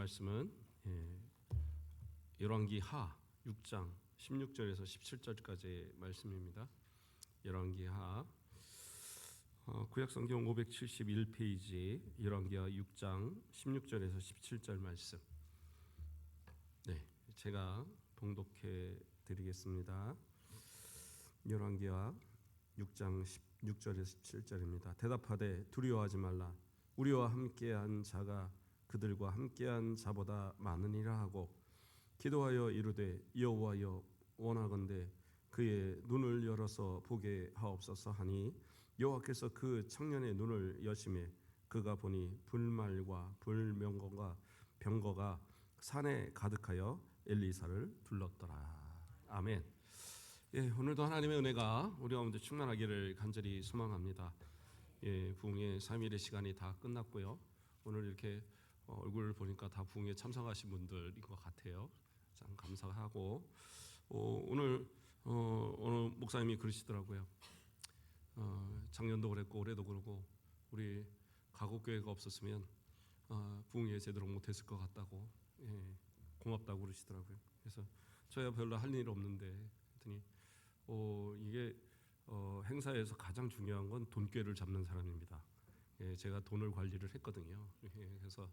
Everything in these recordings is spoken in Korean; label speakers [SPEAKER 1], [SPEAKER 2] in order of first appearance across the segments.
[SPEAKER 1] 말씀은 열왕기하 6장 16절에서 17절까지의 말씀입니다. 열왕기하 구약성경 571페이지 열왕기하 6장 16절에서 17절 말씀. 네, 제가 봉독해 드리겠습니다. 열왕기하 6장 16절에서 17절입니다. 대답하되 두려워하지 말라. 우리와 함께한 자가 그들과 함께한 자보다 많으니라 하고 기도하여 이르되 여호와여 원하건대 그의 눈을 열어서 보게 하옵소서 하니 여호와께서 그 청년의 눈을 여시매 그가 보니 불말과 불명거가 병거가 산에 가득하여 엘리사를 둘렀더라. 아멘. 예, 오늘도 하나님의 은혜가 우리 가운데 충만하기를 간절히 소망합니다. 예, 부흥의 3일의 시간이 다 끝났고요. 오늘 이렇게 얼굴을 보니까 다 부흥에 참석하신 분들인 것 같아요. 참 감사하고 오늘 어느 목사님이 그러시더라고요. 작년도 그랬고 올해도 그러고 우리 가곡교회가 없었으면 부흥회 제대로 못했을 것 같다고, 예, 고맙다고 그러시더라고요. 그래서 저야 별로 할 일 없는데 했더니 이게 행사에서 가장 중요한 건 돈꾀를 잡는 사람입니다. 예, 제가 돈을 관리를 했거든요. 예, 그래서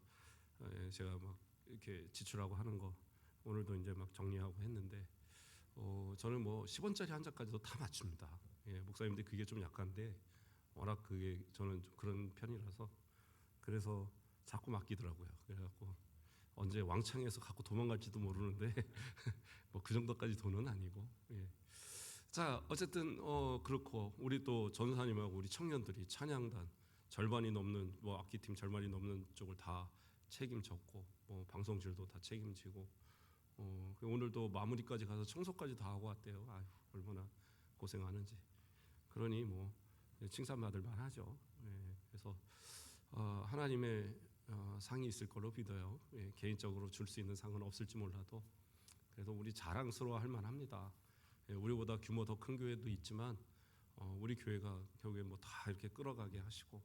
[SPEAKER 1] 제가 막 이렇게 지출하고 하는 거 오늘도 이제 막 정리하고 했는데 저는 뭐 10원짜리 한 장까지도 다 맞춥니다. 예, 목사님들 그게 좀 약한데 워낙 그게 저는 좀 그런 편이라서 그래서 자꾸 맡기더라고요. 그래갖고 언제 왕창에서 갖고 도망갈지도 모르는데 뭐 그 정도까지 돈은 아니고. 예. 자, 어쨌든 그렇고 우리 또 전사님하고 우리 청년들이 찬양단 절반이 넘는 뭐 악기팀 절반이 넘는 쪽을 다 책임졌고 뭐 방송실도 다 책임지고 오늘도 마무리까지 가서 청소까지 다 하고 왔대요. 아유, 얼마나 고생하는지. 그러니 뭐 칭찬받을 만하죠. 예, 그래서 하나님의 상이 있을 걸로 믿어요. 예, 개인적으로 줄 수 있는 상은 없을지 몰라도 그래도 우리 자랑스러워할 만합니다. 예, 우리보다 규모 더 큰 교회도 있지만 우리 교회가 결국에 뭐 다 이렇게 끌어가게 하시고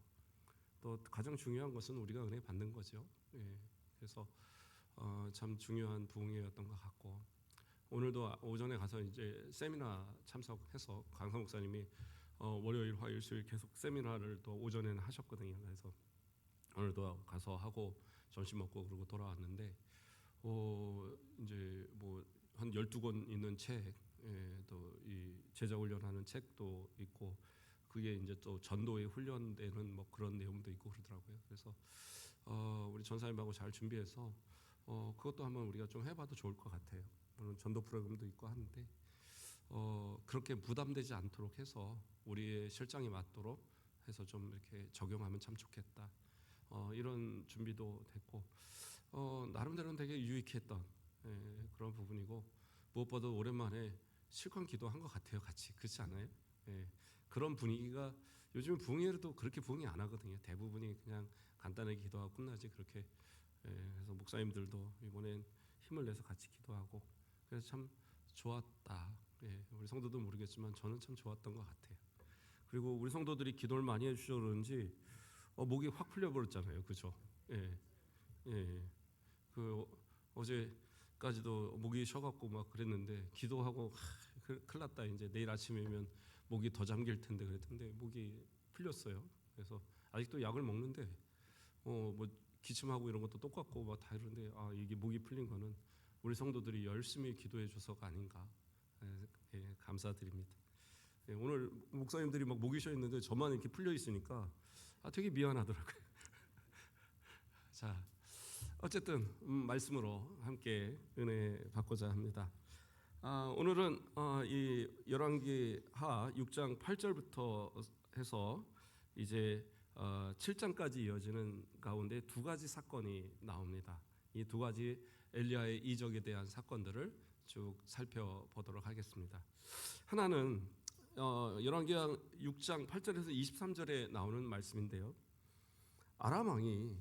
[SPEAKER 1] 또 가장 중요한 것은 우리가 은혜 받는 거죠. 예, 그래서 참 중요한 부흥회였던 것 같고 오늘도 오전에 가서 이제 세미나 참석해서 강사 목사님이 월요일, 화요일, 수요일 계속 세미나를 또 오전에는 하셨거든요. 그래서 오늘도 가서 하고 점심 먹고 그러고 돌아왔는데 이제 뭐 한 12권 있는 책, 예, 또 이 제자 훈련하는 책도 있고 그게 이제 또 전도에 훈련되는 뭐 그런 내용도 있고 그러더라고요. 그래서 우리 전사님하고 잘 준비해서 그것도 한번 우리가 좀 해봐도 좋을 것 같아요. 물론 전도 프로그램도 있고 하는데 그렇게 부담되지 않도록 해서 우리의 실장이 맞도록 해서 좀 이렇게 적용하면 참 좋겠다. 이런 준비도 됐고 나름대로는 되게 유익했던, 예, 그런 부분이고 무엇보다 오랜만에 실컷 기도한 것 같아요. 같이 그렇지 않아요? 예, 그런 분위기가 요즘 부흥회도 그렇게 부흥이 안 하거든요. 대부분이 그냥 간단하게 기도하고 끝나지 그렇게. 예, 그래서 목사님들도 이번엔 힘을 내서 같이 기도하고 그래서 참 좋았다. 예, 우리 성도도 모르겠지만 저는 참 좋았던 것 같아요. 그리고 우리 성도들이 기도를 많이 해주셔서 그런지 목이 확 풀려버렸잖아요. 그죠? 예, 예. 그 어제까지도 목이 쉬어갖고 막 그랬는데 기도하고 큰일 났다. 이제 내일 아침이면 목이 더 잠길 텐데 그랬는데 목이 풀렸어요. 그래서 아직도 약을 먹는데 뭐 기침하고 이런 것도 똑같고 막 다 이러는데 이게 목이 풀린 거는 우리 성도들이 열심히 기도해 줘서가 아닌가. 예, 감사드립니다. 예, 오늘 목사님들이 막 목이 쉬어 있는데 저만 이렇게 풀려 있으니까 되게 미안하더라고요. 자, 어쨌든 말씀으로 함께 은혜 받고자 합니다. 오늘은 이 열왕기하 6장 8절부터 해서 이제 7장까지 이어지는 가운데 두 가지 사건이 나옵니다. 이 두 가지 엘리야의 이적에 대한 사건들을 쭉 살펴보도록 하겠습니다. 하나는 열왕기하 6장 8절에서 23절에 나오는 말씀인데요. 아람 왕이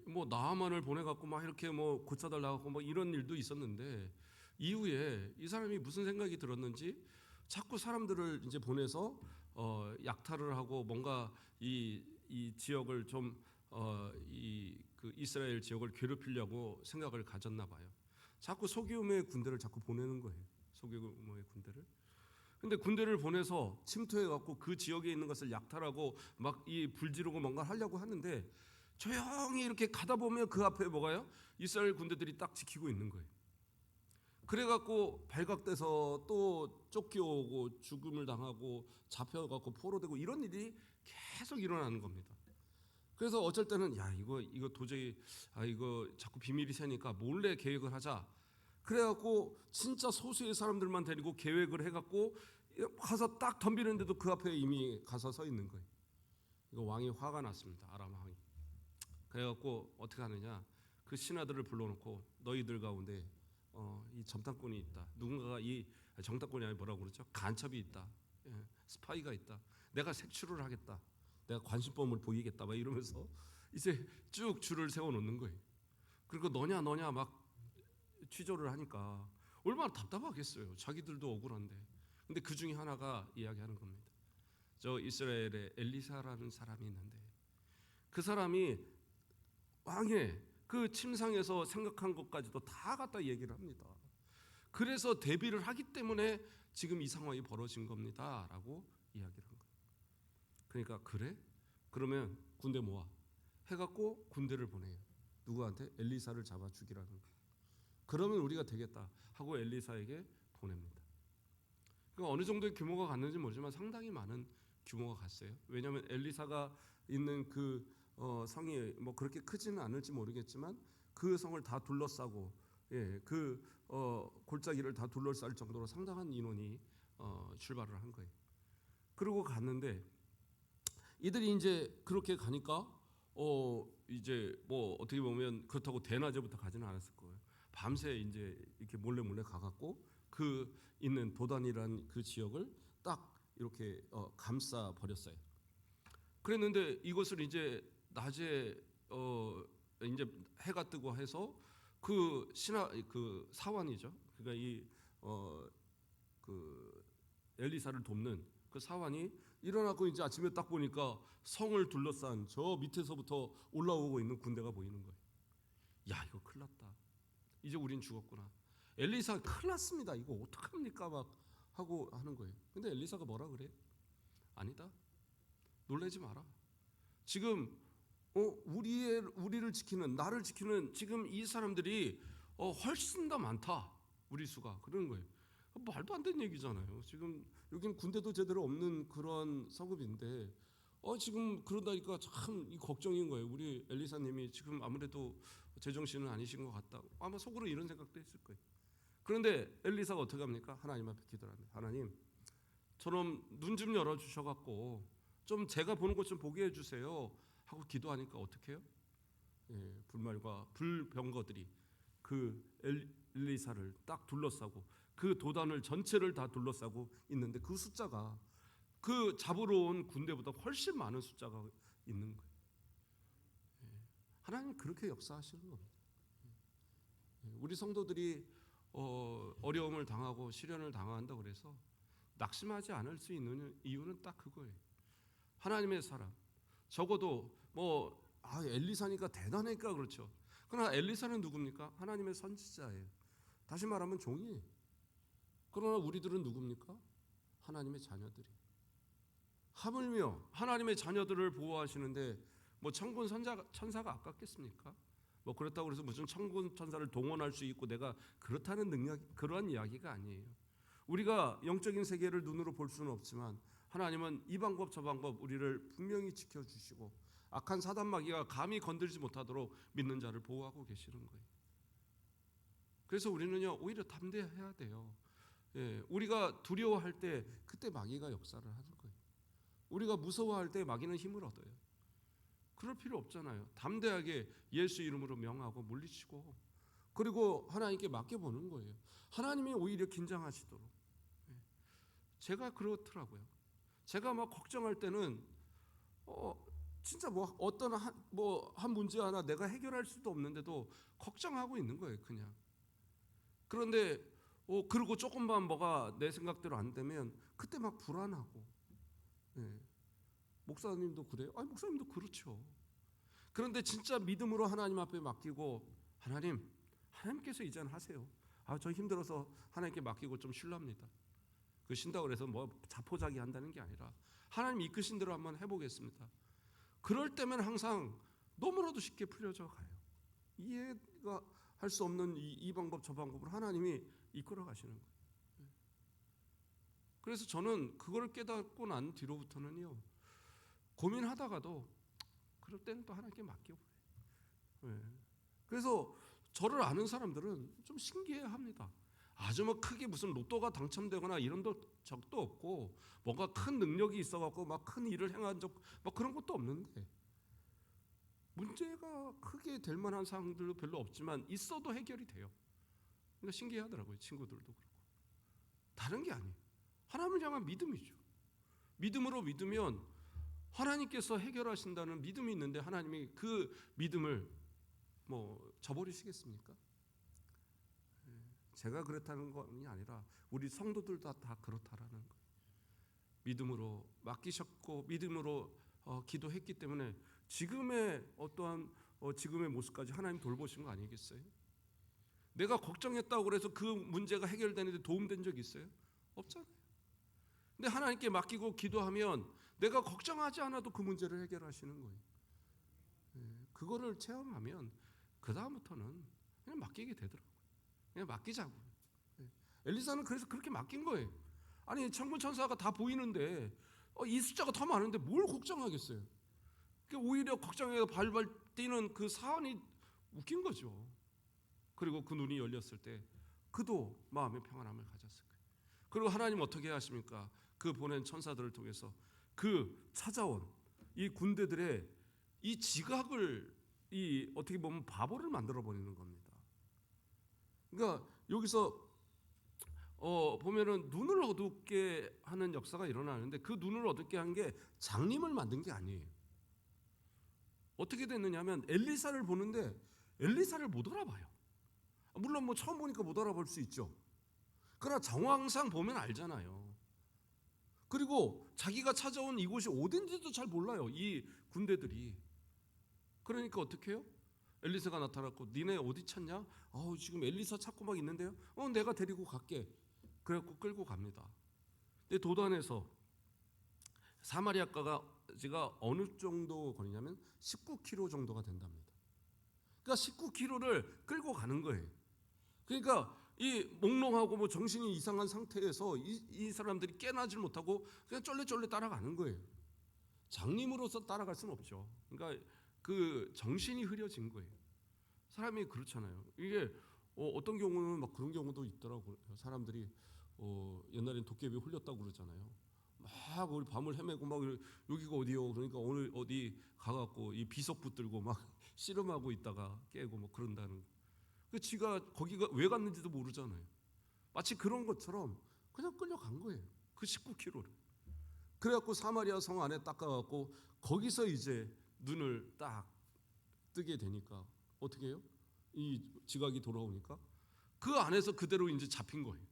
[SPEAKER 1] 뭐 나하만을 보내갖고 막 이렇게 뭐 고쳐달라고 뭐 이런 일도 있었는데 이후에 이 사람이 무슨 생각이 들었는지 자꾸 사람들을 이제 보내서 약탈을 하고 뭔가 이 지역을 좀 그 이스라엘 지역을 괴롭히려고 생각을 가졌나 봐요. 자꾸 소규모의 군대를 자꾸 보내는 거예요. 소규모의 군대를. 근데 군대를 보내서 침투해 갖고 그 지역에 있는 것을 약탈하고 막 이 불지르고 뭔가 하려고 하는데 조용히 이렇게 가다 보면 그 앞에 뭐가요? 이스라엘 군대들이 딱 지키고 있는 거예요. 그래 갖고 발각돼서 또 쫓겨오고 죽음을 당하고 잡혀 갖고 포로되고 이런 일이 계속 일어나는 겁니다. 그래서 어쩔 때는 야 이거 도저히 이거 자꾸 비밀이 새니까 몰래 계획을 하자. 그래갖고 진짜 소수의 사람들만 데리고 계획을 해갖고 가서 딱 덤비는데도 그 앞에 이미 가서 서 있는 거예요. 이거 왕이 화가 났습니다. 아람 왕이. 그래갖고 어떻게 하느냐? 그 신하들을 불러놓고 너희들 가운데 이 점탕꾼이 있다. 누군가가 이 정탐꾼이 아니 뭐라고 그러죠? 간첩이 있다. 스파이가 있다. 내가 색출을 하겠다. 내가 관심법을 보이겠다. 막 이러면서 이제 쭉 줄을 세워놓는 거예요. 그리고 너냐 막 취조를 하니까 얼마나 답답하겠어요. 자기들도 억울한데. 근데 그 중에 하나가 이야기하는 겁니다. 저 이스라엘에 엘리사라는 사람이 있는데 그 사람이 왕의 그 침상에서 생각한 것까지도 다 갖다 얘기를 합니다. 그래서 대비를 하기 때문에 지금 이 상황이 벌어진 겁니다. 라고 이야기를 한 거예요. 그러니까 그래? 그러면 군대 모아. 해갖고 군대를 보내요. 누구한테? 엘리사를 잡아 죽이라는 거예요. 그러면 우리가 되겠다 하고 엘리사에게 보냅니다. 그러니까 어느 정도의 규모가 갔는지 모르지만 상당히 많은 규모가 갔어요. 왜냐하면 엘리사가 있는 그 성이 뭐 그렇게 크지는 않을지 모르겠지만 그 성을 다 둘러싸고 그 골짜기를 다 둘러쌀 정도로 상당한 인원이 출발을 한 거예요. 그러고 갔는데 이들이 이제 그렇게 가니까 이제 뭐 어떻게 보면 그렇다고 대낮에부터 가지는 않았을 거예요. 밤새 이제 이렇게 몰래 가갖고 그 있는 도단이라는 그 지역을 딱 이렇게 감싸 버렸어요. 그랬는데 이것을 이제 낮에 이제 해가 뜨고 해서 그 그 사환이죠. 그러니까 그 엘리사를 돕는 그 사환이 일어나고 이제 아침에 딱 보니까 성을 둘러싼 저 밑에서부터 올라오고 있는 군대가 보이는 거예요. 야 이거 큰일 났다. 이제 우린 죽었구나. 엘리사 큰일 났습니다. 이거 어떡합니까? 막 하고 하는 거예요. 근데 엘리사가 뭐라 그래? 아니다. 놀라지 마라. 지금 우리를 지키는 나를 지키는 지금 이 사람들이 훨씬 더 많다. 우리 수가 그러는 거예요. 말도 안 되는 얘기잖아요. 지금 여기는 군대도 제대로 없는 그런 성읍인데 지금 그러다니까 참 걱정인 거예요. 우리 엘리사님이 지금 아무래도 제정신은 아니신 것 같다. 아마 속으로 이런 생각도 했을 거예요. 그런데 엘리사가 어떻게 합니까? 하나님 앞에 기도합니다. 하나님, 저놈 눈 좀 열어 주셔갖고 좀 제가 보는 것 좀 보게 해주세요. 하고 기도하니까 어떻게 해요? 불말과 불병거들이 그 엘리사를 딱 둘러싸고 그 도단을 전체를 다 둘러싸고 있는데 그 숫자가 그 잡으러 온 군대보다 훨씬 많은 숫자가 있는 거예요. 하나님 그렇게 역사하시는 겁니다. 우리 성도들이 어려움을 당하고 시련을 당한다고 그래서 낙심하지 않을 수 있는 이유는 딱 그거예요. 하나님의 사람, 적어도 엘리사니까 대단하니까 그렇죠. 그러나 엘리사는 누굽니까? 하나님의 선지자예요. 다시 말하면 종이에요. 그러나 우리들은 누굽니까? 하나님의 자녀들이. 하물며 하나님의 자녀들을 보호하시는데 천군 천사가 아깝겠습니까? 그렇다고 해서 무슨 천군 천사를 동원할 수 있고 내가 그렇다는 능력 그러한 이야기가 아니에요. 우리가 영적인 세계를 눈으로 볼 수는 없지만 하나님은 이 방법 저 방법 우리를 분명히 지켜주시고 악한 사단 마귀가 감히 건들지 못하도록 믿는 자를 보호하고 계시는 거예요. 그래서 우리는요 오히려 담대해야 돼요. 우리가 두려워할 때 그때 마귀가 역사를 하는 거예요. 우리가 무서워할 때 마귀는 힘을 얻어요. 그럴 필요 없잖아요. 담대하게 예수 이름으로 명하고 물리치고 그리고 하나님께 맡겨보는 거예요. 하나님이 오히려 긴장하시도록. 제가 그렇더라고요. 제가 막 걱정할 때는 진짜 어떤 한 문제 하나 내가 해결할 수도 없는데도 걱정하고 있는 거예요. 그냥. 그런데 그리고 조금만 뭐가 내 생각대로 안 되면 그때 막 불안하고. 목사님도 그래요? 목사님도 그렇죠. 그런데 진짜 믿음으로 하나님 앞에 맡기고 하나님께서 이제는 하세요. 저 힘들어서 하나님께 맡기고 좀 쉴랍니다. 그 쉰다고 그래서 뭐 자포자기 한다는 게 아니라 하나님 이끄신 대로 한번 해보겠습니다. 그럴 때면 항상 너무나도 쉽게 풀려져 가요. 이해가 할 수 없는 이 방법 저 방법으로 하나님이 이끌어 가시는 거예요. 그래서 저는 그걸 깨닫고 난 뒤로부터는요, 고민하다가도 그럴 때는 또 하나님께 맡겨버려요. 그래서 저를 아는 사람들은 좀 신기해합니다. 아주 뭐 크게 무슨 로또가 당첨되거나 이런 적도 없고 뭔가 큰 능력이 있어갖고 막 큰 일을 행한 적 막 그런 것도 없는데, 문제가 크게 될 만한 상황들도 별로 없지만 있어도 해결이 돼요. 그러니까 신기하더라고요. 친구들도 그렇고. 다른 게 아니에요. 하나님을 향한 믿음이죠. 믿음으로 믿으면 하나님께서 해결하신다는 믿음이 있는데 하나님이 그 믿음을 뭐 저버리시겠습니까? 제가 그렇다는 것이 아니라 우리 성도들도 다 그렇다라는 거예요. 믿음으로 맡기셨고 믿음으로 기도했기 때문에 지금의 어떠한 지금의 모습까지 하나님 돌보신 거 아니겠어요? 내가 걱정했다고 그래서 그 문제가 해결되는데 도움된 적 있어요? 없잖아요. 근데 하나님께 맡기고 기도하면 내가 걱정하지 않아도 그 문제를 해결하시는 거예요. 그거를 체험하면 그 다음부터는 그냥 맡기게 되더라고요. 그냥 맡기자고. 엘리사는 그래서 그렇게 맡긴 거예요. 아니 천군 천사가 다 보이는데 이 숫자가 더 많은데 뭘 걱정하겠어요? 오히려 걱정해서 발발 뛰는 그 사안이 웃긴 거죠. 그리고 그 눈이 열렸을 때 그도 마음의 평안함을 가졌을 거예요. 그리고 하나님 어떻게 하십니까? 그 보낸 천사들을 통해서 그 찾아온 이 군대들의 이 지각을 어떻게 보면 바보를 만들어 버리는 겁니다. 그러니까 여기서 보면은 눈을 어둡게 하는 역사가 일어나는데 그 눈을 어둡게 한 게 장님을 만든 게 아니에요. 어떻게 됐느냐면 엘리사를 보는데 엘리사를 못 알아봐요. 물론 뭐 처음 보니까 못 알아볼 수 있죠. 그러나 정황상 보면 알잖아요. 그리고 자기가 찾아온 이곳이 어딘지도 잘 몰라요. 이 군대들이. 그러니까 어떻게 해요? 엘리사가 나타났고 니네 어디 찾냐? 지금 엘리사 찾고 막 있는데요. 내가 데리고 갈게. 그래갖고 끌고 갑니다. 근데 도단에서 사마리아가가 어느 정도 거리냐면 19km 정도가 된답니다. 그러니까 19km를 끌고 가는 거예요. 그러니까 이 몽롱하고 뭐 정신이 이상한 상태에서 이 사람들이 깨나질 못하고 그냥 쫄래쫄래 따라가는 거예요. 장님으로서 따라갈 수는 없죠. 그러니까 그 정신이 흐려진 거예요. 사람이 그렇잖아요. 이게 어떤 경우는 막 그런 경우도 있더라고요. 사람들이 옛날엔 도깨비 홀렸다고 그러잖아요. 막 우리 밤을 헤매고 막 여기가 어디요? 그러니까 오늘 어디 가갖고 이 비석 붙들고 막 씨름하고 있다가 깨고 뭐 그런다는. 그 지가 거기가 왜 갔는지도 모르잖아요. 마치 그런 것처럼 그냥 끌려간 거예요. 그 19km를. 그래갖고 사마리아 성 안에 딱 가갖고 거기서 이제 눈을 딱 뜨게 되니까 어떻게 해요? 이 지각이 돌아오니까 그 안에서 그대로 이제 잡힌 거예요.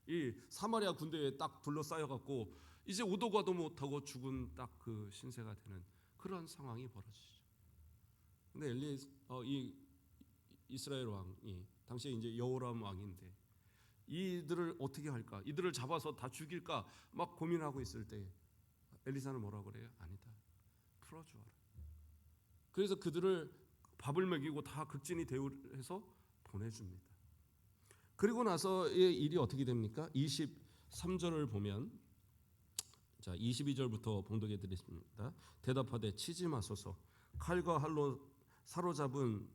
[SPEAKER 1] 이 사마리아 군대에 딱 둘러싸여갖고 이제 오도 가도 못하고 죽은 딱 그 신세가 되는 그런 상황이 벌어지죠. 근데 이 이스라엘 왕이 당시에 이제 여호람 왕인데 이들을 어떻게 할까? 이들을 잡아서 다 죽일까? 막 고민하고 있을 때 엘리사는 뭐라고 그래요? 아니다. 풀어주어라. 그래서 그들을 밥을 먹이고 다 극진히 대우해서 보내줍니다. 그리고 나서 이 일이 어떻게 됩니까? 23절을 보면, 자 22절부터 봉독해 드리겠습니다. 대답하되 치지 마소서. 칼과 활로 사로잡은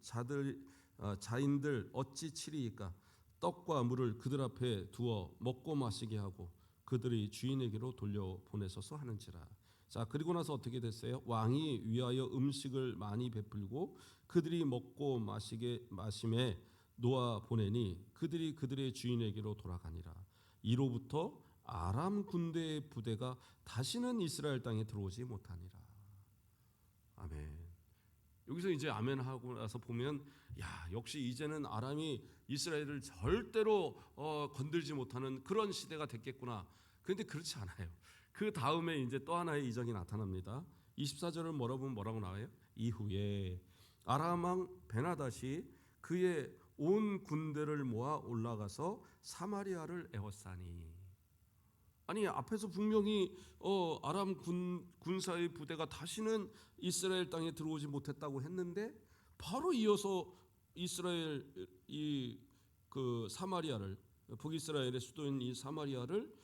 [SPEAKER 1] 자인들 어찌 치리이까? 떡과 물을 그들 앞에 두어 먹고 마시게 하고 그들이 주인에게로 돌려 보내소서 하는지라. 자 그리고 나서 어떻게 됐어요? 왕이 위하여 음식을 많이 베풀고 그들이 먹고 마심에 놓아 보내니 그들이 그들의 주인에게로 돌아가니라. 이로부터 아람 군대의 부대가 다시는 이스라엘 땅에 들어오지 못하니라. 아멘. 여기서 이제 아멘 하고 나서 보면 역시 이제는 아람이 이스라엘을 절대로 건들지 못하는 그런 시대가 됐겠구나. 그런데 그렇지 않아요. 그 다음에 이제 또 하나의 이적이 나타납니다. 24절을 뭐라고 나와요? 이후에 아람 왕 베나닷이 그의 온 군대를 모아 올라가서 사마리아를 에워싸니. 아니, 앞에서 분명히 아람 군사의 부대가 다시는 이스라엘 땅에 들어오지 못했다고 했는데 바로 이어서 이스라엘 그 사마리아를, 북이스라엘의 수도인 이 사마리아를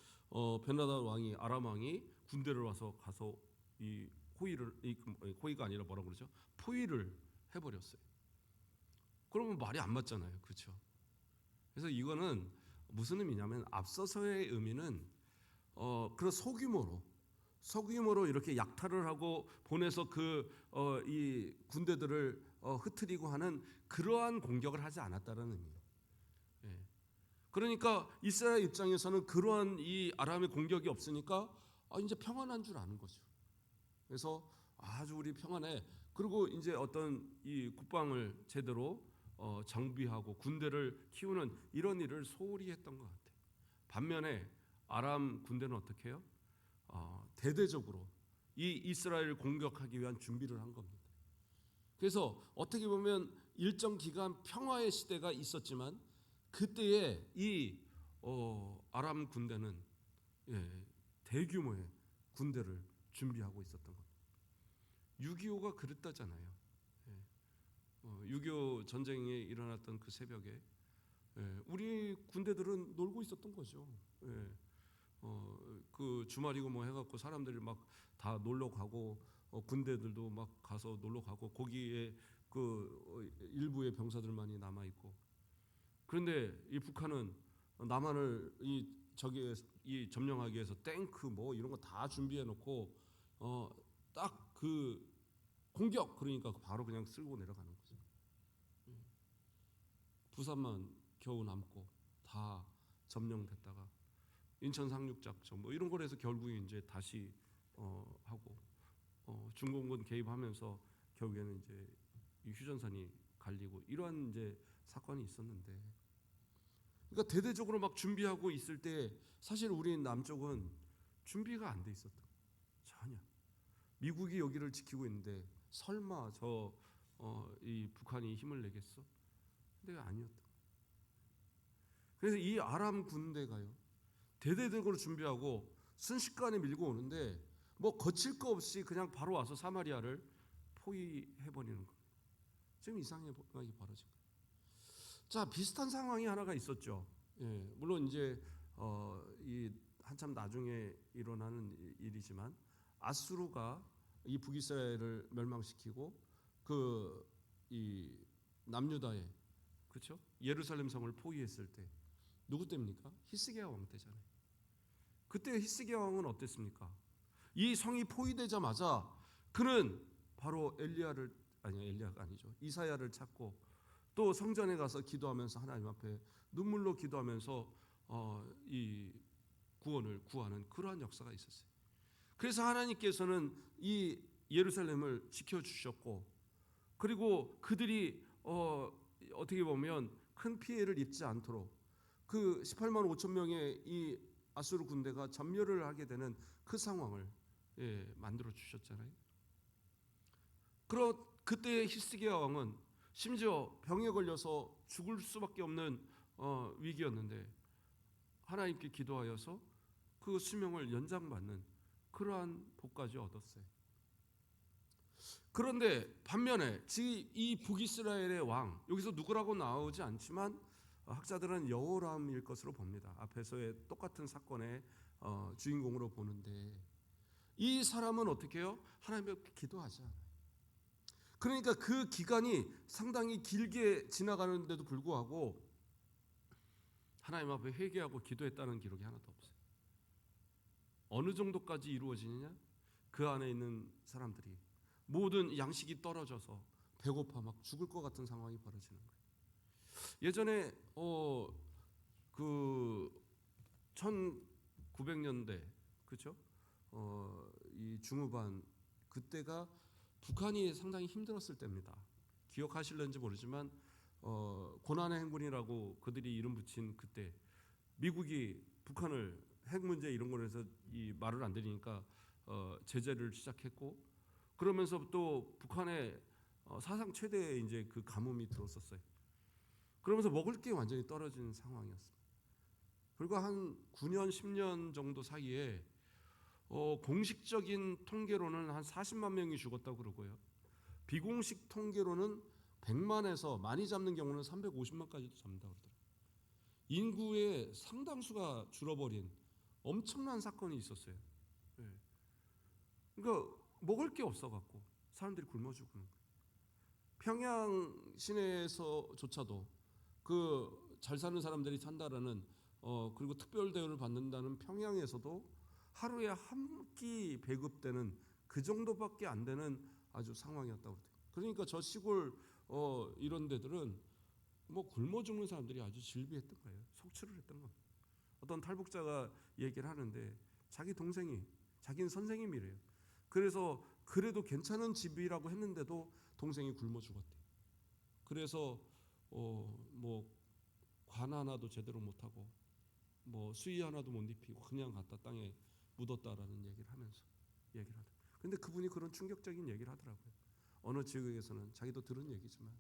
[SPEAKER 1] 베나닷 왕이, 아람 왕이 군대를 가서 이 호위가 아니라 뭐라 그러죠? 포위를 해버렸어요. 그러면 말이 안 맞잖아요, 그렇죠? 그래서 이거는 무슨 의미냐면, 앞서서의 의미는 그런 소규모로 이렇게 약탈을 하고 보내서 이 군대들을 흩트리고 하는 그러한 공격을 하지 않았다는 의미예요. 예. 그러니까 이스라엘 입장에서는 그러한 이 아람의 공격이 없으니까 이제 평안한 줄 아는 거죠. 그래서 아주 우리 평안해. 그리고 이제 어떤 이 국방을 제대로 정비하고 군대를 키우는 이런 일을 소홀히 했던 것 같아요. 반면에 아람 군대는 어떻게 해요? 대대적으로 이 이스라엘을 공격하기 위한 준비를 한 겁니다. 그래서 어떻게 보면 일정 기간 평화의 시대가 있었지만 그때에 이 아람 군대는 대규모의 군대를 준비하고 있었던 겁니다. 6.25가 그랬다잖아요. 6.25 전쟁이 일어났던 그 새벽에 우리 군대들은 놀고 있었던 거죠. 그 주말이고 뭐 해갖고 사람들이 막 다 놀러 가고 군대들도 막 가서 놀러 가고 거기에 그 일부의 병사들만이 남아 있고. 그런데 이 북한은 남한을 이 점령하기 위해서 탱크 뭐 이런 거 다 준비해 놓고 딱 그 공격, 그러니까 바로 그냥 쓸고 내려가는 거죠. 부산만 겨우 남고 다 점령됐다가 인천 상륙작전 뭐 이런 거에서 결국에 이제 다시 하고 중공군 개입하면서 결국에는 이제 이 휴전선이 갈리고 이러한 이제 사건이 있었는데, 그러니까 대대적으로 막 준비하고 있을 때 사실 우리 남쪽은 준비가 안 돼 있었다. 전혀. 미국이 여기를 지키고 있는데 설마 이 북한이 힘을 내겠어? 근데 아니었다. 그래서 이 아람 군대가요, 대대적으로 준비하고 순식간에 밀고 오는데 뭐 거칠 거 없이 그냥 바로 와서 사마리아를 포위해버리는 거예요. 지금 이상하게 벌어진 거예요. 자, 비슷한 상황이 하나가 있었죠. 물론 이제 이 한참 나중에 일어나는 일이지만 아수르가 이 북이스라엘을 멸망시키고 이 남유다에, 그렇죠? 예루살렘 성을 포위했을 때 누구 때입니까? 히스기야 왕 때잖아요. 그때 히스기야 왕은 어땠습니까? 이 성이 포위되자마자 그는 바로 엘리야가 아니죠. 이사야를 찾고 또 성전에 가서 기도하면서 하나님 앞에 눈물로 기도하면서 이 구원을 구하는 그러한 역사가 있었어요. 그래서 하나님께서는 이 예루살렘을 지켜주셨고, 그리고 그들이 어떻게 보면 큰 피해를 입지 않도록 그 18만 5천 명의 이 아수르 군대가 전멸을 하게 되는 그 상황을 만들어 주셨잖아요. 그때 히스기야 왕은 심지어 병에 걸려서 죽을 수밖에 없는 위기였는데 하나님께 기도하여서 그 수명을 연장받는 그러한 복까지 얻었어요. 그런데 반면에 이 북이스라엘의 왕, 여기서 누구라고 나오지 않지만 학자들은 여호람일 것으로 봅니다. 앞에서의 똑같은 사건의 주인공으로 보는데 이 사람은 어떻게 해요? 하나님 앞에 기도하지 않아요. 그러니까 그 기간이 상당히 길게 지나가는데도 불구하고 하나님 앞에 회개하고 기도했다는 기록이 하나도 없어요. 어느 정도까지 이루어지느냐? 그 안에 있는 사람들이 모든 양식이 떨어져서 배고파 막 죽을 것 같은 상황이 벌어지는 거예요. 예전에 그 1900년대, 그렇죠? 이 중후반, 그때가 북한이 상당히 힘들었을 때입니다. 기억하실는지 모르지만 고난의 행군이라고 그들이 이름 붙인 그때 미국이 북한을 핵 문제 이런 거로 해서 이 말을 안 들으니까 제재를 시작했고, 그러면서 또 북한의 사상 최대의 이제 그 가뭄이 들었었어요. 그러면서 먹을 게 완전히 떨어진 상황이었습니다. 불과 한 9년, 10년 정도 사이에 공식적인 통계로는 한 40만 명이 죽었다고 그러고요. 비공식 통계로는 100만에서 많이 잡는 경우는 350만까지도 잡는다고 그러더라고요. 인구의 상당수가 줄어버린 엄청난 사건이 있었어요. 예. 그러니까 먹을 게 없어갖고 사람들이 굶어 죽는 거예요. 평양 시내에서조차도 그 잘 사는 사람들이 산다라는 그리고 특별 대우를 받는다는 평양에서도 하루에 한 끼 배급되는 그 정도밖에 안 되는 아주 상황이었다고 그래요. 그러니까 저 시골 이런 데들은 뭐 굶어 죽는 사람들이 아주 질비했던 거예요. 속출을 했던 겁니다. 어떤 탈북자가 얘기를 하는데 자기 동생이 자기는 선생님이래요. 그래서 그래도 괜찮은 집이라고 했는데도 동생이 굶어 죽었대요. 그래서 뭐 관 하나도 제대로 못하고 뭐 수의 하나도 못 입히고 그냥 갖다 땅에 묻었다라는 얘기를 하면서 얘기를 하더라고요. 근데 그분이 그런 충격적인 얘기를 하더라고요. 어느 지역에서는 자기도 들은 얘기지만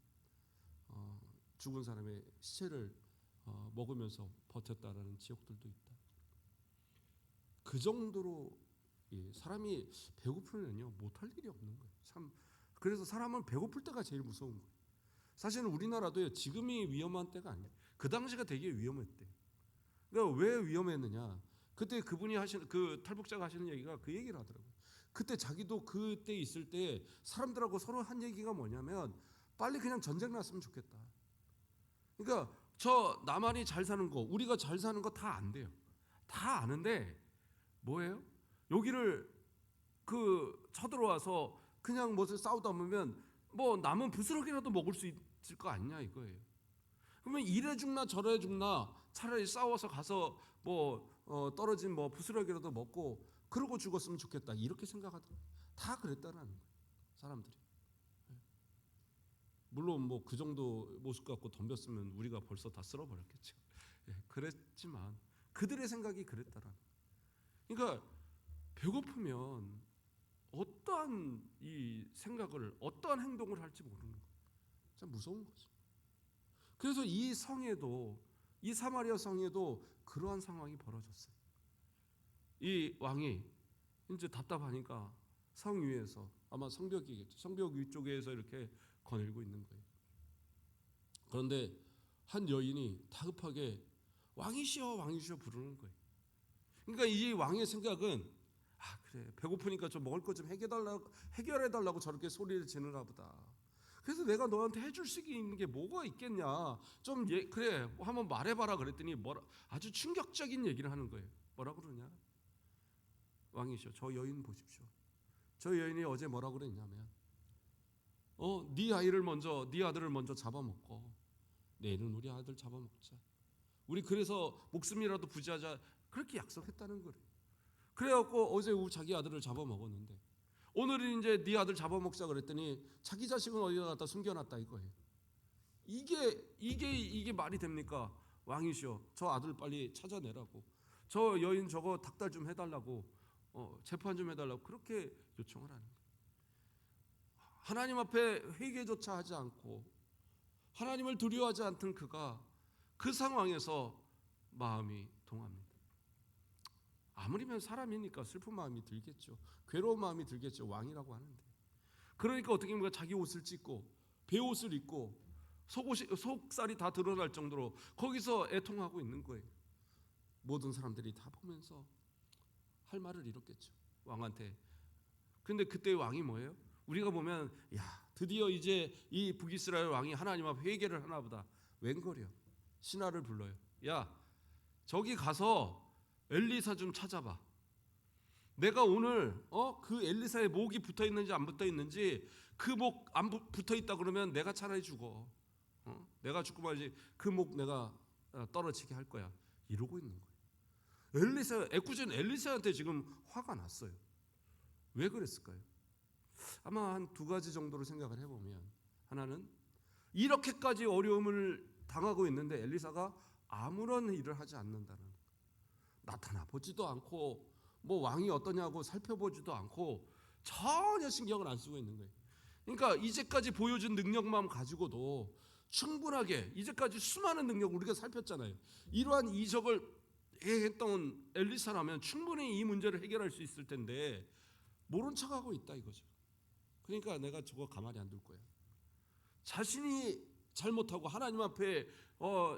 [SPEAKER 1] 죽은 사람의 시체를 먹으면서 버텼다라는 지역들도 있다. 그 정도로 사람이 배고프면요 못할 일이 없는 거예요. 참 그래서 사람은 배고플 때가 제일 무서운 거예요. 사실은 우리나라도요 지금이 위험한 때가 아니에요. 그 당시가 되게 위험했대요. 그러니까 왜 위험했느냐? 그때 그분이 하시는 그 탈북자가 하시는 얘기가 그 얘기를 하더라고요. 그때 자기도 그때 있을 때 사람들하고 서로 한 얘기가 뭐냐면 빨리 그냥 전쟁 났으면 좋겠다. 그러니까 저 남한이 잘 사는 거, 우리가 잘 사는 거 다 안 돼요. 다 아는데 뭐예요? 여기를 그 쳐들어와서 그냥 뭐를 싸우다 보면 뭐 남은 부스러기라도 먹을 수 있을 거 아니냐 이거예요. 그러면 이래 죽나 저래 죽나 차라리 싸워서 가서 뭐 떨어진 뭐 부스러기라도 먹고 그러고 죽었으면 좋겠다 이렇게 생각하더라고요. 다 그랬다라는 거예요. 사람들이. 물론 뭐 그 정도 모습 갖고 덤볐으면 우리가 벌써 다 쓸어버렸겠죠. 그랬지만 그들의 생각이 그랬다라는 거예요. 그러니까 배고프면 어떠한 이 생각을 어떠한 행동을 할지 모르는 거예요. 참 무서운 거죠. 그래서 이 성에도 이 사마리아 성에도 그러한 상황이 벌어졌어요. 이 왕이 이제 답답하니까 성 위에서 아마 성벽이겠죠. 성벽 위쪽에서 이렇게 거닐고 있는 거예요. 그런데 한 여인이 다급하게 왕이시여 왕이시여 부르는 거예요. 그러니까 이 왕의 생각은 그래 배고프니까 좀 먹을 것 좀 해결해 달라고 저렇게 소리를 지르나 보다. 그래서 내가 너한테 해줄 수 있는 게 뭐가 있겠냐. 좀 그래 한번 말해봐라 그랬더니 아주 충격적인 얘기를 하는 거예요. 뭐라 그러냐? 왕이시여 저 여인 보십시오. 저 여인이 어제 뭐라 그랬냐면 네 아들을 먼저 잡아먹고 내일은 우리 아들 잡아먹자. 우리 그래서 목숨이라도 부지하자 그렇게 약속했다는 거예요. 그래갖고 어제 자기 아들을 잡아먹었는데 오늘은 이제 네 아들 잡아먹자 그랬더니 자기 자식은 어디다 갖다 숨겨놨다 이거예요. 이게 말이 됩니까? 왕이시여 저 아들 빨리 찾아내라고 저 여인 저거 닥달 좀 해달라고 재판 좀 해달라고 그렇게 요청을 하는 거예요. 하나님 앞에 회개조차 하지 않고 하나님을 두려워하지 않던 그가 그 상황에서 마음이 동합니다. 아무리면 사람이니까 슬픈 마음이 들겠죠. 괴로운 마음이 들겠죠. 왕이라고 하는데. 그러니까 어떻게 보면 자기 옷을 찢고 베옷을 입고 속살이 다 드러날 정도로 거기서 애통하고 있는 거예요. 모든 사람들이 다 보면서 할 말을 잃었겠죠. 왕한테. 근데 그때 왕이 뭐예요? 우리가 보면 드디어 이제 이 북이스라엘 왕이 하나님 앞에 회개를 하나 보다. 웬걸이요? 신하를 불러요. 저기 가서 엘리사 좀 찾아봐. 내가 오늘 그 엘리사의 목이 붙어 있는지 안 붙어 있는지 그 목 안 붙어 있다 그러면 내가 차라리 죽어. 내가 죽고 말지 그 목 내가 떨어지게 할 거야. 이러고 있는 거예요. 애꿎은 엘리사한테 지금 화가 났어요. 왜 그랬을까요? 아마 한 두 가지 정도로 생각을 해보면 하나는 이렇게까지 어려움을 당하고 있는데 엘리사가 아무런 일을 하지 않는다는 거예요. 나타나 보지도 않고 뭐 왕이 어떠냐고 살펴보지도 않고 전혀 신경을 안 쓰고 있는 거예요. 그러니까 이제까지 보여준 능력만 가지고도 충분하게 이제까지 수많은 능력 우리가 살폈잖아요. 이러한 이적을 했던 엘리사라면 충분히 이 문제를 해결할 수 있을 텐데 모른 척하고 있다 이거죠. 그러니까 내가 저거 가만히 안 둘 거야. 자신이 잘못하고 하나님 앞에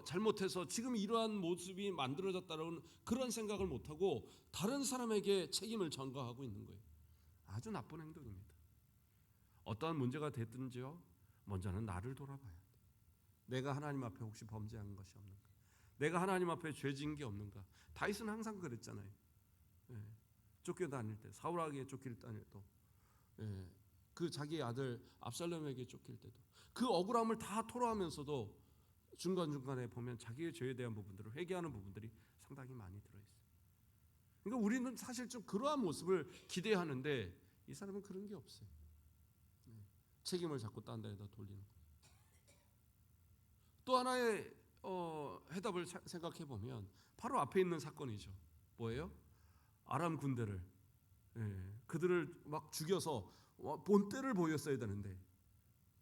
[SPEAKER 1] 잘못해서 지금 이러한 모습이 만들어졌다는 그런 생각을 못하고 다른 사람에게 책임을 전가하고 있는 거예요. 아주 나쁜 행동입니다. 어떠한 문제가 됐든지요, 먼저는 나를 돌아봐야 돼. 내가 하나님 앞에 혹시 범죄한 것이 없는가? 내가 하나님 앞에 죄진 게 없는가? 다윗은 항상 그랬잖아요. 쫓겨다닐 때, 사울에게 쫓길 때도, 그 자기 아들 압살롬에게 쫓길 때도, 그 억울함을 다 토로하면서도 중간중간에 보면 자기의 죄에 대한 부분들을 회개하는 부분들이 상당히 많이 들어있어요. 그러니까 우리는 사실 좀 그러한 모습을 기대하는데 이 사람은 그런 게 없어요. 책임을 자꾸 딴 데에다 돌리는 거예요. 또 하나의 해답을 생각해 보면 바로 앞에 있는 사건이죠. 뭐예요? 아람 군대를 그들을 막 죽여서 본때를 보였어야 되는데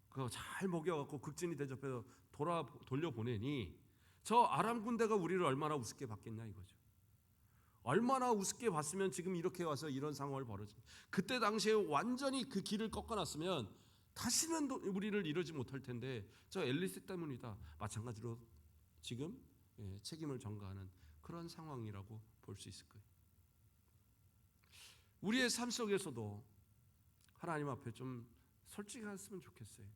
[SPEAKER 1] 그거 잘 먹여갖고 극진히 대접해서 돌려보내니 저 아람 군대가 우리를 얼마나 우습게 봤겠냐 이거죠. 얼마나 우습게 봤으면 지금 이렇게 와서 이런 상황을 벌어진. 그때 당시에 완전히 그 길을 꺾어놨으면 다시는 우리를 이러지 못할 텐데 저 엘리사 때문이다. 마찬가지로 지금 책임을 전가하는 그런 상황이라고 볼 수 있을 거예요. 우리의 삶 속에서도 하나님 앞에 좀 솔직했으면 좋겠어요.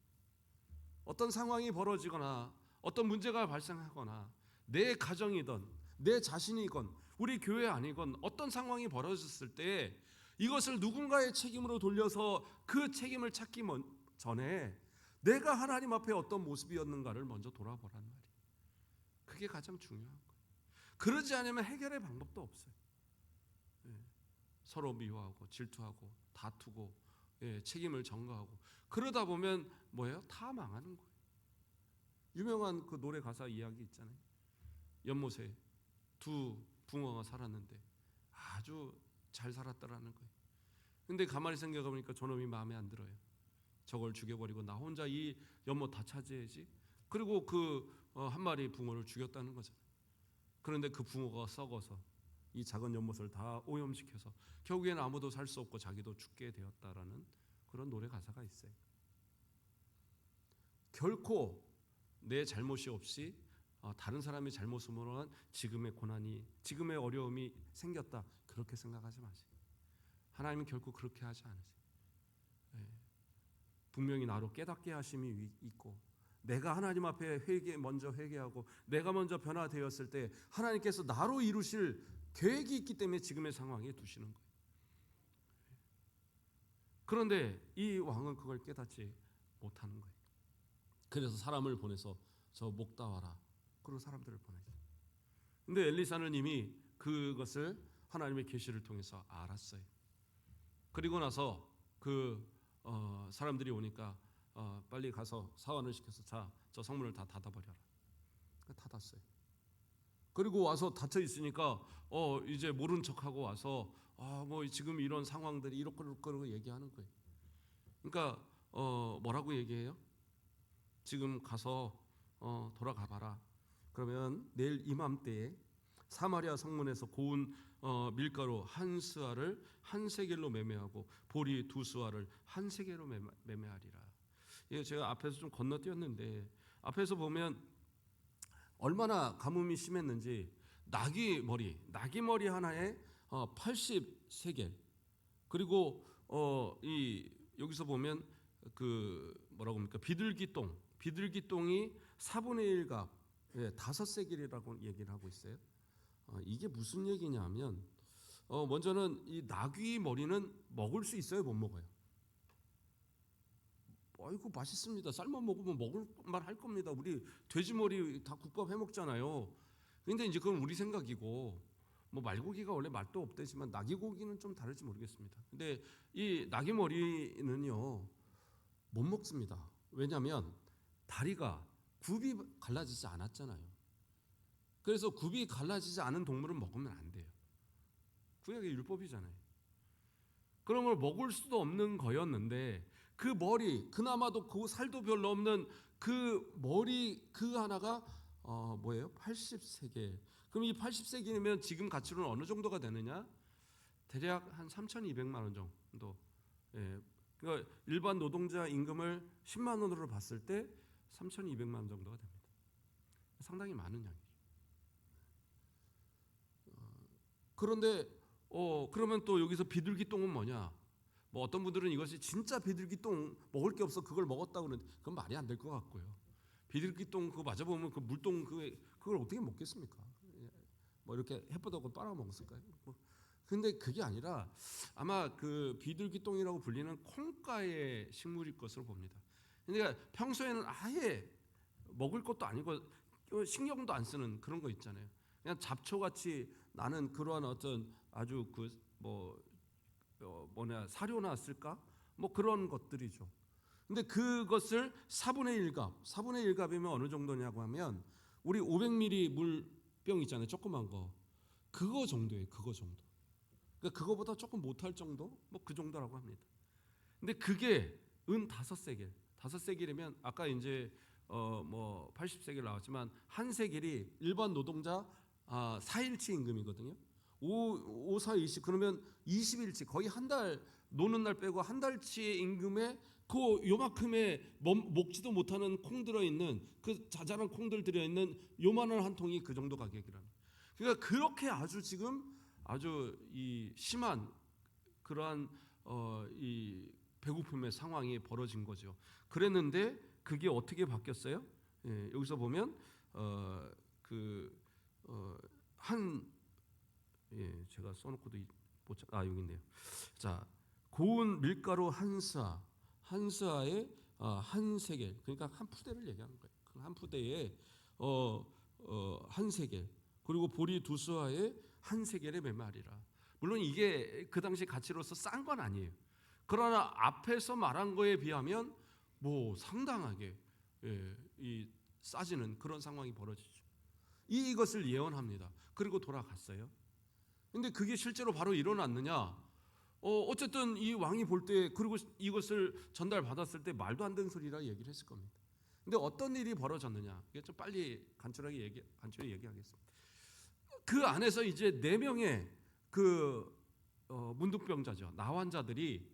[SPEAKER 1] 어떤 상황이 벌어지거나 어떤 문제가 발생하거나 내 가정이든 내 자신이건 우리 교회 아니건 어떤 상황이 벌어졌을 때 이것을 누군가의 책임으로 돌려서 그 책임을 찾기 전에 내가 하나님 앞에 어떤 모습이었는가를 먼저 돌아보란 말이에요. 그게 가장 중요한 거예요. 그러지 않으면 해결의 방법도 없어요. 서로 미워하고 질투하고 다투고 책임을 전가하고 그러다 보면 뭐예요? 다 망하는 거예요. 유명한 그 노래 가사 이야기 있잖아요. 연못에 두 붕어가 살았는데 아주 잘 살았다라는 거예요. 근데 가만히 생각해 보니까 저놈이 마음에 안 들어요. 저걸 죽여버리고 나 혼자 이 연못 다 차지해야지. 그리고 그 한 마리 붕어를 죽였다는 거잖아요. 그런데 그 붕어가 썩어서 이 작은 연못을 다 오염시켜서 결국에는 아무도 살 수 없고 자기도 죽게 되었다라는 그런 노래 가사가 있어요. 결코 내 잘못이 없이 다른 사람의 잘못으로는 지금의 고난이, 지금의 어려움이 생겼다 그렇게 생각하지 마세요. 하나님은 결코 그렇게 하지 않으세요. 분명히 나로 깨닫게 하심이 있고 내가 하나님 앞에 먼저 회개하고 내가 먼저 변화되었을 때 하나님께서 나로 이루실 계획이 있기 때문에 지금의 상황에 두시는 거예요. 그런데 이 왕은 그걸 깨닫지 못하는 거예요. 그래서 사람을 보내서 저 목 따와라. 그런 사람들을 보내죠. 근데 엘리사는 이미 그것을 하나님의 계시를 통해서 알았어요. 그리고 나서 그 사람들이 오니까 빨리 가서 사원을 시켜서 자, 저 성문을 다 닫아버려라. 닫았어요. 그리고 와서 닫혀 있으니까 이제 모른 척하고 와서 뭐 지금 이런 상황들이 이렇고 얘기하는 거예요. 그러니까 뭐라고 얘기해요? 지금 가서 돌아가 봐라. 그러면 내일 이맘때에 사마리아 성문에서 고운 밀가루 한 스아를 한 세겔로 매매하고 보리 두 스아를 한 세겔로 매매하리라. 이거 제가 앞에서 좀 건너뛰었는데 앞에서 보면 얼마나 가뭄이 심했는지 나귀 머리 하나에 80세겔. 그리고 여기서 보면 그 뭐라고 합니까? 비둘기똥이 4분의 1값 5세겔이라고 얘기를 하고 있어요. 이게 무슨 얘기냐면 먼저는 이 나귀 머리는 먹을 수 있어요, 못 먹어요? 아이고 맛있습니다. 삶아 먹으면 먹을 만 할 겁니다. 우리 돼지 머리 다 국밥 해 먹잖아요. 근데 이제 그건 우리 생각이고 뭐 말고기가 원래 맛도 없대지만 나귀 고기는 좀 다를지 모르겠습니다. 근데 이 나귀 머리는요 못 먹습니다. 왜냐하면 다리가 굽이 갈라지지 않았잖아요. 그래서 굽이 갈라지지 않은 동물은 먹으면 안 돼요. 구약의 율법이잖아요. 그런 걸 먹을 수도 없는 거였는데 그 머리, 그나마도 그 살도 별로 없는 그 머리 그 하나가 뭐예요? 80세겔. 그럼 이 80세겔이면 지금 가치로는 어느 정도가 되느냐? 대략 한 3,200만 원 정도. 예. 그러니까 일반 노동자 임금을 10만 원으로 봤을 때 3,200만 원 정도가 됩니다. 상당히 많은 양이죠. 그런데 그러면 또 여기서 비둘기똥은 뭐냐? 뭐 어떤 분들은 이것이 진짜 비둘기똥 먹을 게 없어 그걸 먹었다고 그러는데 그건 말이 안 될 것 같고요. 비둘기똥 그거 맞아보면 그 물똥 그걸 어떻게 먹겠습니까? 뭐 이렇게 햇볕하고 빨아 먹었을까요? 근데 그게 아니라 아마 그 비둘기똥이라고 불리는 콩가의 식물일 것으로 봅니다. 그러니까 평소에는 아예 먹을 것도 아니고 신경도 안 쓰는 그런 거 있잖아요. 그냥 잡초같이 나는 그러한 어떤 아주 사료나 쓸까? 뭐 그런 것들이죠. 근데 그것을 4분의 1갑, 4분의 1갑이면 어느 정도냐고 하면 우리 500ml 물병 있잖아요. 조그만 거. 그거 정도예요. 그거 정도. 그러니까 그거보다 조금 못할 정도? 뭐 그 정도라고 합니다. 근데 그게 은 5세겔. 5세겔이면 아까 이제 80세겔 나왔지만 한 세겔이 일반 노동자 4일치 임금이거든요. 5, 4, 20 그러면 20일치 거의 한 달 노는 날 빼고 한 달치의 임금에 그 요만큼의 먹지도 못하는 콩 들어있는 그 자잘한 콩들 들어있는 요만한 한 통이 그 정도 가격이라는. 그러니까 그렇게 아주 지금 아주 이 심한 그러한 이 배고픔의 상황이 벌어진 거죠. 그랬는데 그게 어떻게 바뀌었어요? 예, 여기서 보면 제가 써놓고도 여기 있네요. 자, 고운 밀가루 한 스아에 한 세겔, 그러니까 한 푸대를 얘기하는 거예요. 그 한 푸대에 한 세겔, 그리고 보리 2스아에 한 세겔의 메말이라. 물론 이게 그 당시 가치로서 싼 건 아니에요. 그러나 앞에서 말한 거에 비하면 뭐 상당하게 이 싸지는 그런 상황이 벌어지죠. 이것을 예언합니다. 그리고 돌아갔어요. 근데 그게 실제로 바로 일어났느냐? 어쨌든 이 왕이 볼 때 그리고 이것을 전달받았을 때 말도 안 되는 소리라 얘기를 했을 겁니다. 근데 어떤 일이 벌어졌느냐? 이게 좀 빨리 간단히 얘기하겠습니다. 그 안에서 이제 4명의 그 문둥병자죠. 나환자들이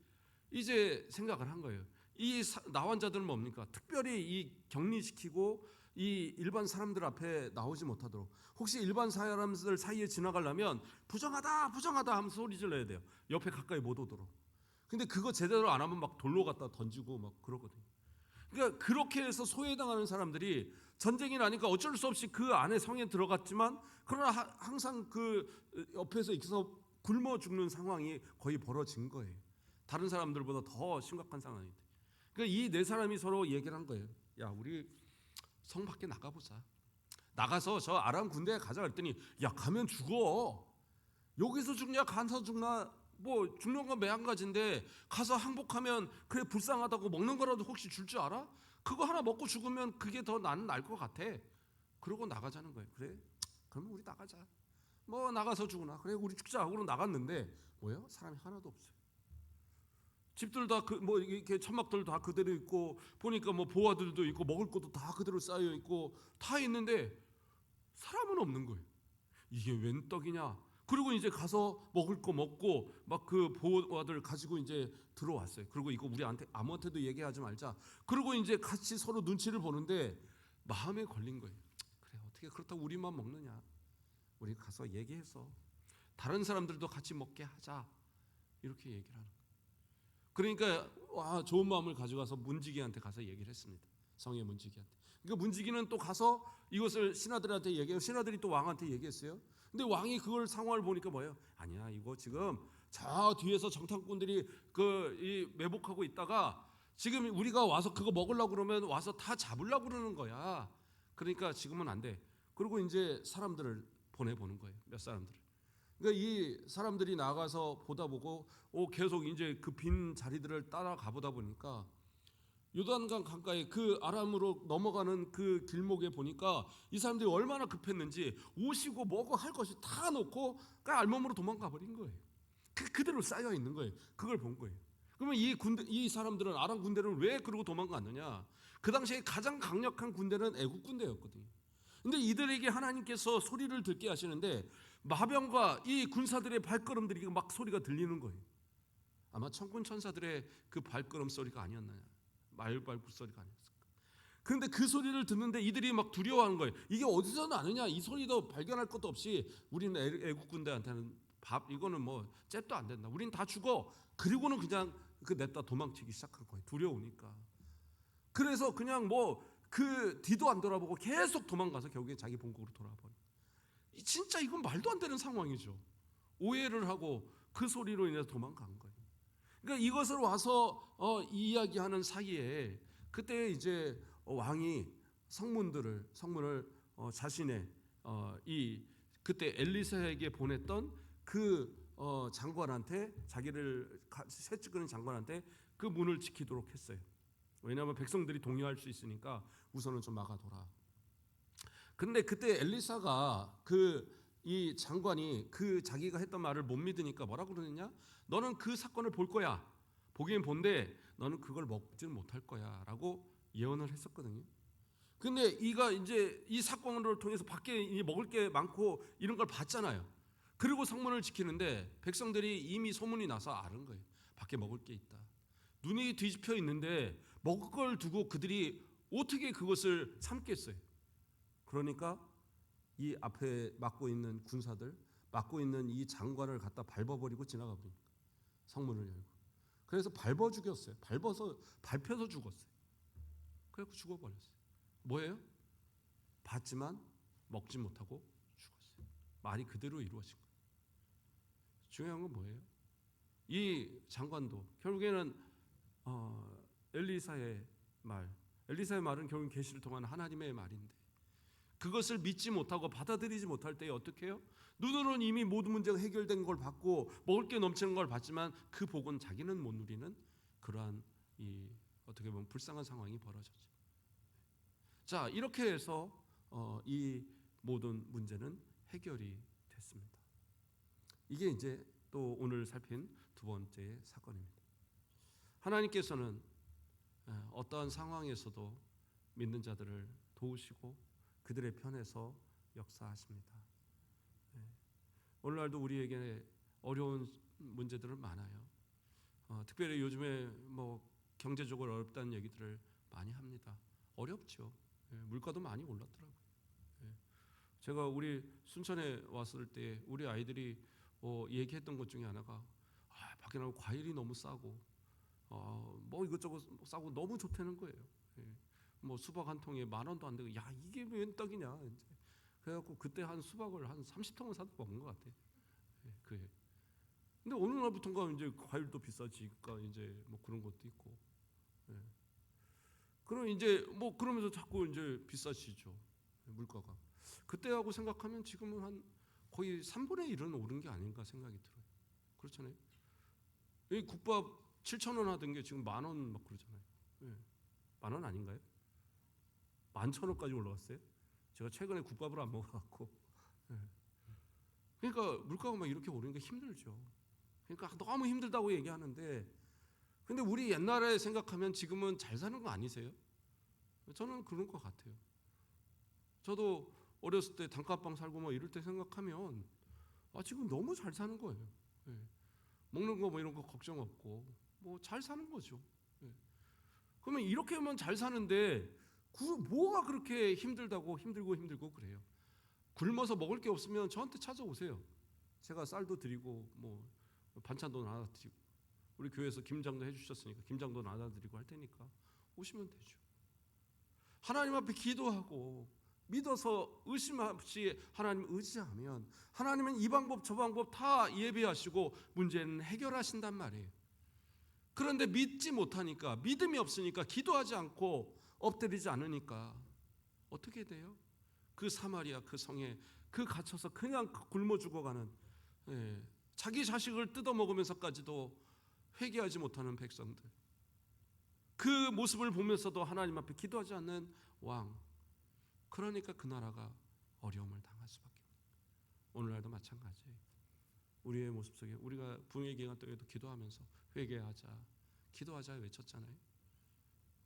[SPEAKER 1] 이제 생각을 한 거예요. 이 나환자들은 뭡니까? 특별히 이 격리시키고 이 일반 사람들 앞에 나오지 못하도록, 혹시 일반 사람들 사이에 지나가려면 부정하다 하면서 소리 질러야 돼요. 옆에 가까이 못 오도록. 근데 그거 제대로 안 하면 막 돌로 갖다 던지고 막 그러거든요. 그러니까 그렇게 해서 소외당하는 사람들이 전쟁이 나니까 어쩔 수 없이 그 안에 성에 들어갔지만 그러나 항상 그 옆에서 있어서 굶어 죽는 상황이 거의 벌어진 거예요. 다른 사람들보다 더 심각한 상황인데. 그러니까 이 4사람이 서로 얘기를 한 거예요. 야, 우리 성 밖에 나가보자. 나가서 저 아람 군대에 가자 그랬더니 야, 가면 죽어. 여기서 죽냐 가서 죽나 뭐 죽는 건 매한가지인데 가서 항복하면 그래 불쌍하다고 먹는 거라도 혹시 줄 줄 알아? 그거 하나 먹고 죽으면 그게 더 나는 나을 것 같아. 그러고 나가자는 거예요. 그래? 그러면 우리 나가자. 뭐 나가서 죽으나 그래 우리 죽자 하고 나갔는데 뭐예요? 사람이 하나도 없어요. 집들 다 뭐 이렇게 천막들 다 그대로 있고 보니까 뭐 보아들도 있고 먹을 것도 다 그대로 쌓여 있고 다 있는데 사람은 없는 거예요. 이게 웬 떡이냐? 그리고 이제 가서 먹을 거 먹고 막 그 보아들 가지고 이제 들어왔어요. 그리고 이거 우리한테 아무한테도 얘기하지 말자. 그리고 이제 같이 서로 눈치를 보는데 마음에 걸린 거예요. 그래 어떻게 그렇다고 우리만 먹느냐? 우리 가서 얘기해서 다른 사람들도 같이 먹게 하자. 이렇게 얘기를 하는 거예요. 그러니까 좋은 마음을 가져가서 문지기한테 가서 얘기를 했습니다. 성의 문지기한테. 그러니까 문지기는 또 가서 이것을 신하들한테 얘기해요. 신하들이 또 왕한테 얘기했어요. 근데 왕이 그걸 상황을 보니까 뭐예요? 아니야, 이거 지금 저 뒤에서 정탐꾼들이 이 매복하고 있다가 지금 우리가 와서 그거 먹으려고 그러면 와서 다 잡으려고 그러는 거야. 그러니까 지금은 안 돼. 그리고 이제 사람들을 보내보는 거예요. 몇 사람들을. 그러니까 이 사람들이 나가서 보다 보고 계속 이제 그 빈 자리들을 따라가 보다 보니까 요단강 강가에 그 아람으로 넘어가는 그 길목에 보니까 이 사람들이 얼마나 급했는지 오시고 뭐고 할 것이 다 놓고 그냥 알몸으로 도망가 버린 거예요. 그대로 쌓여 있는 거예요. 그걸 본 거예요. 그러면 이 사람들은 아람 군대를 왜 그러고 도망갔느냐? 그 당시에 가장 강력한 군대는 애국 군대였거든요. 근데 이들에게 하나님께서 소리를 듣게 하시는데 마병과 이 군사들의 발걸음들이 막 소리가 들리는 거예요. 아마 천군 천사들의 그 발걸음 소리가 아니었나요? 말발굽 소리가 아니었을까? 그런데 그 소리를 듣는데 이들이 막 두려워하는 거예요. 이게 어디서 나느냐? 이 소리도 발견할 것도 없이 우리는 애국 군대한테는 이거는 뭐 잽도 안 된다. 우리는 다 죽어. 그리고는 그냥 그 냈다 도망치기 시작한 거예요. 두려우니까. 그래서 그냥 뭐 그 뒤도 안 돌아보고 계속 도망가서 결국에 자기 본국으로 돌아버려. 진짜 이건 말도 안 되는 상황이죠. 오해를 하고 그 소리로 인해서 도망간 거예요. 그러니까 이것을 와서 이야기하는 사이에 그때 이제 왕이 성문을 자신의 그때 엘리사에게 보냈던 그 장관한테 자기를 새 찍는 장관한테 그 문을 지키도록 했어요. 왜냐하면 백성들이 동요할 수 있으니까 우선은 좀 막아둬라. 근데 그때 엘리사가 이 장관이 그 자기가 했던 말을 못 믿으니까 뭐라고 그러느냐? 너는 그 사건을 볼 거야. 보긴 본데 너는 그걸 먹지는 못할 거야라고 예언을 했었거든요. 근데 이가 이제 이 사건을 통해서 밖에 먹을 게 많고 이런 걸 봤잖아요. 그리고 성문을 지키는데 백성들이 이미 소문이 나서 아는 거예요. 밖에 먹을 게 있다. 눈이 뒤집혀 있는데 먹을 걸 두고 그들이 어떻게 그것을 참겠어요? 그러니까 이 앞에 맡고 있는 군사들, 맡고 있는 이 장관을 갖다 밟아버리고 지나가 버립니다. 성문을 열고. 그래서 밟아 죽였어요. 밟혀서 죽었어요. 그래서 죽어버렸어요. 뭐예요? 봤지만 먹지 못하고 죽었어요. 말이 그대로 이루어진 거예요. 중요한 건 뭐예요? 이 장관도 결국에는 엘리사의 말은 결국 계시를 통한 하나님의 말인데 그것을 믿지 못하고 받아들이지 못할 때에 어떻게 해요? 눈으로는 이미 모든 문제가 해결된 걸 봤고 먹을 게 넘치는 걸 봤지만 그 복은 자기는 못 누리는 그러한 어떻게 보면 불쌍한 상황이 벌어졌죠. 자, 이렇게 해서 이 모든 문제는 해결이 됐습니다. 이게 이제 또 오늘 살핀 두 번째 사건입니다. 하나님께서는 어떠한 상황에서도 믿는 자들을 도우시고 그들의 편에서 역사하십니다. 오늘날도 우리에게 어려운 문제들은 많아요. 특별히 요즘에 뭐 경제적으로 어렵다는 얘기들을 많이 합니다. 어렵죠. 물가도 많이 올랐더라고요. 제가 우리 순천에 왔을 때 우리 아이들이 얘기했던 것 중에 하나가 밖에 나가면 과일이 너무 싸고 뭐 이것저것 싸고 너무 좋다는 거예요. 뭐 수박 한 통에 10,000원도 안 되고 야 이게 웬 떡이냐 이제. 그래갖고 그때 한 수박을 한 30통을 사서 먹은 것 같아. 그래. 근데 어느 날부터인가 이제 과일도 비싸지니까 이제 뭐 그런 것도 있고. 그럼 이제 뭐 그러면서 자꾸 이제 비싸지죠. 물가가. 그때하고 생각하면 지금은 한 거의 3분의 1은 오른 게 아닌가 생각이 들어요. 그렇잖아요. 이 국밥 7,000원 하던 게 지금 10,000원 막 그러잖아요. 10,000원 아닌가요? 11,000원까지 올라갔어요. 제가 최근에 국밥을 안 먹어갖고. 그러니까 물가가 막 이렇게 오르는 게 힘들죠. 그러니까 너무 힘들다고 얘기하는데, 근데 우리 옛날에 생각하면 지금은 잘 사는 거 아니세요? 저는 그런 것 같아요. 저도 어렸을 때 단칸방 살고 뭐 이럴 때 생각하면 지금 너무 잘 사는 거예요. 먹는 거 뭐 이런 거 걱정 없고 뭐 잘 사는 거죠. 그러면 이렇게 하면 잘 사는데 뭐가 그렇게 힘들고 그래요. 굶어서 먹을 게 없으면 저한테 찾아오세요. 제가 쌀도 드리고 뭐 반찬도 나눠 드리고 우리 교회에서 김장도 해주셨으니까 김장도 나눠 드리고 할 테니까 오시면 되죠. 하나님 앞에 기도하고 믿어서 의심 없이 하나님 의지하면 하나님은 이 방법 저 방법 다 예비하시고 문제는 해결하신단 말이에요. 그런데 믿지 못하니까 믿음이 없으니까 기도하지 않고 엎드리지 않으니까 어떻게 돼요? 그 사마리아 그 성에 그 갇혀서 그냥 굶어 죽어가는 자기 자식을 뜯어먹으면서까지도 회개하지 못하는 백성들, 그 모습을 보면서도 하나님 앞에 기도하지 않는 왕, 그러니까 그 나라가 어려움을 당할 수밖에 없어요. 오늘날도 마찬가지예요. 우리의 모습 속에 우리가 붕의 기간 동에도 기도하면서 회개하자, 기도하자 외쳤잖아요.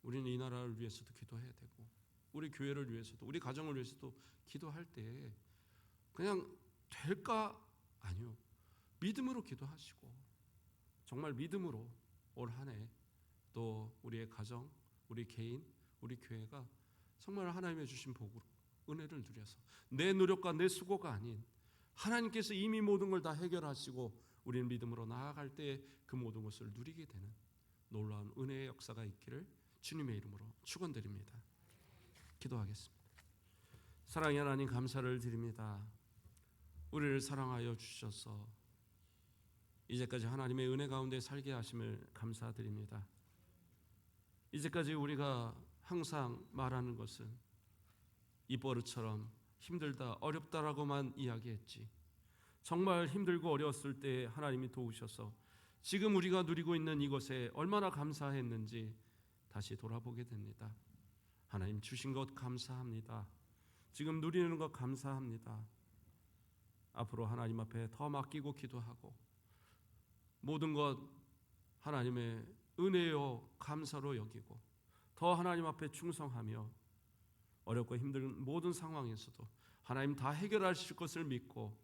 [SPEAKER 1] 우리는 이 나라를 위해서도 기도해야 되고 우리 교회를 위해서도 우리 가정을 위해서도 기도할 때 그냥 될까? 아니요. 믿음으로 기도하시고 정말 믿음으로 올 한 해 또 우리의 가정, 우리 개인, 우리 교회가 정말 하나님의 주신 복으로 은혜를 누려서 내 노력과 내 수고가 아닌 하나님께서 이미 모든 걸 다 해결하시고 우리는 믿음으로 나아갈 때 그 모든 것을 누리게 되는 놀라운 은혜의 역사가 있기를 주님의 이름으로 축원드립니다. 기도하겠습니다. 사랑의 하나님 감사를 드립니다. 우리를 사랑하여 주셔서 이제까지 하나님의 은혜 가운데 살게 하심을 감사드립니다. 이제까지 우리가 항상 말하는 것은 입버릇처럼 힘들다 어렵다라고만 이야기했지 정말 힘들고 어려웠을 때 하나님이 도우셔서 지금 우리가 누리고 있는 이것에 얼마나 감사했는지 다시 돌아보게 됩니다. 하나님 주신 것 감사합니다. 지금 누리는 것 감사합니다. 앞으로 하나님 앞에 더 맡기고 기도하고 모든 것 하나님의 은혜요 감사로 여기고 더 하나님 앞에 충성하며 어렵고 힘든 모든 상황에서도 하나님 다 해결하실 것을 믿고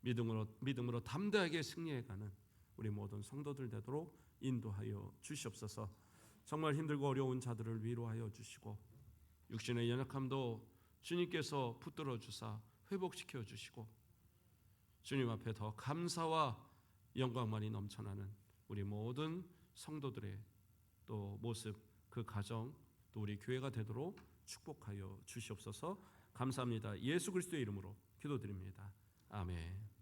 [SPEAKER 1] 믿음으로 담대하게 승리해가는 우리 모든 성도들 되도록 인도하여 주시옵소서. 정말 힘들고 어려운 자들을 위로하여 주시고 육신의 연약함도 주님께서 붙들어 주사 회복시켜 주시고 주님 앞에 더 감사와 영광만이 넘쳐나는 우리 모든 성도들의 또 모습, 그 가정, 또 우리 교회가 되도록 축복하여 주시옵소서. 감사합니다. 예수 그리스도의 이름으로 기도드립니다. 아멘.